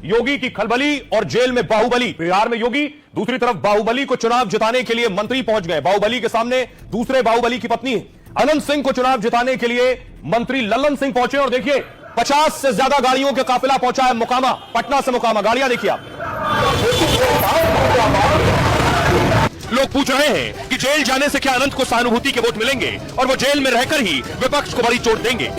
योगी की खलबली और जेल में बाहुबली। बिहार में योगी, दूसरी तरफ बाहुबली को चुनाव जिताने के लिए मंत्री पहुंच गए। बाहुबली के सामने दूसरे बाहुबली की पत्नी अनंत सिंह को चुनाव जिताने के लिए मंत्री लल्लन सिंह पहुंचे और देखिए 50 से ज्यादा गाड़ियों का काफिला पहुंचा है मोकामा, पटना से मोकामा। गाड़ियां देखिए आप। लोग पूछ रहे हैं कि जेल जाने से क्या अनंत को सहानुभूति के वोट मिलेंगे और वो जेल में रहकर ही विपक्ष को बड़ी चोट देंगे।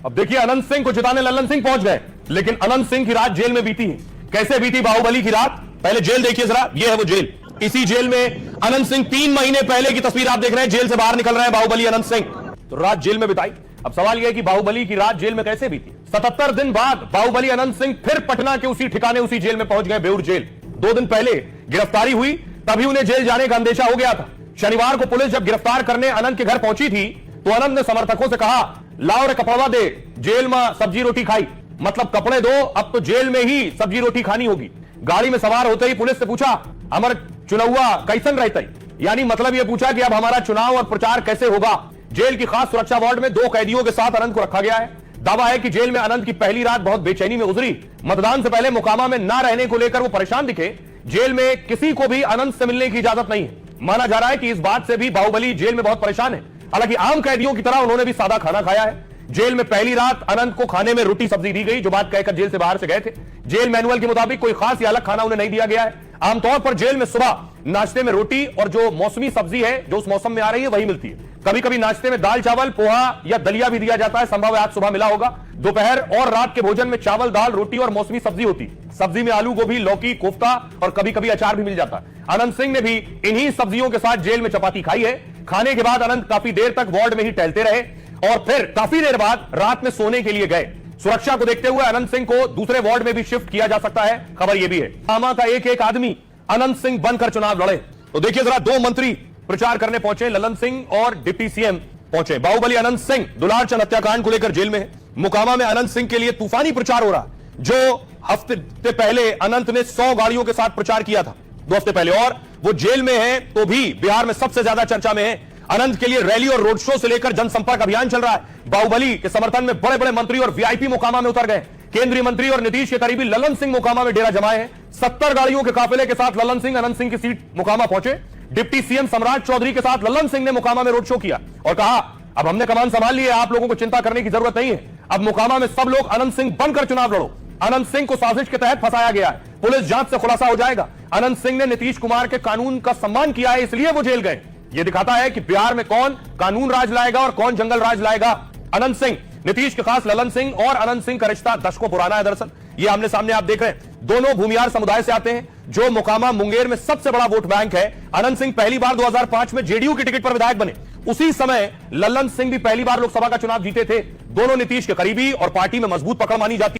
अब देखिए अनंत सिंह को जिताने लल्लन सिंह पहुंच गए, लेकिन अनंत सिंह की रात जेल में बीती है। कैसे बीती बाहुबली की रात, पहले जेल देखिए जरा। ये है वो जेल। इसी जेल में अनंत सिंह 3 महीने पहले की तस्वीर आप देख रहे हैं। जेल से बाहर निकल रहे हैं बाहुबली अनंत सिंह। तो रात जेल में बिताई। अब सवाल यह है कि बाहुबली की रात जेल में कैसे बीती। 77 दिन बाद बाहुबली अनंत सिंह फिर पटना के उसी ठिकाने उसी जेल में पहुंच गए, बेउर जेल। 2 दिन पहले गिरफ्तारी हुई, तभी उन्हें जेल जाने का अंदेशा हो गया था। शनिवार को पुलिस जब गिरफ्तार करने अनंत के घर पहुंची थी तो अनंत ने समर्थकों से कहा, लाओ रे कपड़ा दे, जेल में सब्जी रोटी खाई। मतलब कपड़े दो, अब तो जेल में ही सब्जी रोटी खानी होगी। गाड़ी में सवार होते ही पुलिस से पूछा, हमारा चुनावा कैसन रहता है, यानी मतलब यह पूछा कि अब हमारा चुनाव और प्रचार कैसे होगा। जेल की खास सुरक्षा वार्ड में 2 कैदियों के साथ अनंत को रखा गया है। दावा है कि जेल में अनंत की पहली रात बहुत बेचैनी में गुजरी। मतदान से पहले मोकामा में ना रहने को लेकर वो परेशान दिखे। जेल में किसी को भी अनंत से मिलने की इजाजत नहीं है। माना जा रहा है कि इस बात से भी बाहुबली जेल में बहुत परेशान है। हालांकि आम कैदियों की तरह उन्होंने भी सादा खाना खाया है। जेल में पहली रात अनंत को खाने में रोटी सब्जी दी गई, जो बात कहकर जेल से बाहर से गए थे। जेल मैनुअल के मुताबिक कोई खास या अलग खाना उन्हें नहीं दिया गया है। आमतौर पर जेल में सुबह नाश्ते में रोटी और जो मौसमी सब्जी है जो उस मौसम में आ रही है वही मिलती है। कभी कभी नाश्ते में दाल चावल पोहा या दलिया भी दिया जाता है। संभव है आज सुबह मिला होगा। दोपहर और रात के भोजन में चावल दाल रोटी और मौसमी सब्जी होती है। सब्जी में आलू गोभी लौकी कोफ्ता और कभी कभी अचार भी मिल जाता है। अनंत सिंह ने भी इन्हीं सब्जियों के साथ जेल में चपाती खाई है। खाने के बाद अनंत काफी देर तक वार्ड में ही टहलते रहे और फिर काफी देर बाद रात में सोने के लिए गए। सुरक्षा को देखते हुए अनंत सिंह को दूसरे वार्ड में भी शिफ्ट किया जा सकता है। खबर यह भी है मोकामा का एक आदमी अनंत सिंह बनकर चुनाव लड़े। तो देखिए जरा, 2 मंत्री प्रचार करने पहुंचे, लल्लन सिंह और डिप्टी सीएम पहुंचे। बाहुबली अनंत सिंह दुलार चंद हत्याकांड को लेकर जेल में है। मोकामा में अनंत सिंह के लिए तूफानी प्रचार हो रहा है। जो हफ्ते पहले अनंत ने 100 गाड़ियों के साथ प्रचार किया था 2 हफ्ते पहले, और वो जेल में है तो भी बिहार में सबसे ज्यादा चर्चा में है। अनंत के लिए रैली और रोड शो से लेकर जनसंपर्क अभियान चल रहा है। बाहुबली के समर्थन में बड़े बड़े मंत्री और वीआईपी मोकामा में उतर गए। केंद्रीय मंत्री और नीतीश के करीबी लल्लन सिंह मोकामा में डेरा जमाए हैं। 70 गाड़ियों के काफिले के साथ लल्लन सिंह अनंत सिंह की सीट मोकामा पहुंचे। डिप्टी सीएम सम्राट चौधरी के साथ लल्लन सिंह ने मोकामा में रोड शो किया और कहा, अब हमने कमान संभाल ली है, आप लोगों को चिंता करने की जरूरत नहीं है। अब मोकामा में सब लोग अनंत सिंह बनकर चुनाव लड़ो। अनंत सिंह को साजिश के तहत फंसाया गया है, पुलिस जांच से खुलासा हो जाएगा। अनंत सिंह ने नीतीश कुमार के कानून का सम्मान किया है, इसलिए वो जेल गए। यह दिखाता है कि बिहार में कौन कानून राज लाएगा और कौन जंगल राज लाएगा। अनंत सिंह, नीतीश के खास लल्लन सिंह और अनंत सिंह का रिश्ता दशकों पुराना है। दरअसल ये आमने सामने आप देख रहे हैं, दोनों भूमियार समुदाय से आते हैं, जो मोकामा मुंगेर में सबसे बड़ा वोट बैंक है। अनंत सिंह पहली बार 2005 में जेडीयू की टिकट पर विधायक बने। उसी समय लल्लन सिंह भी पहली बार लोकसभा का चुनाव जीते थे। दोनों नीतीश के करीबी और पार्टी में मजबूत पकड़ मानी जाती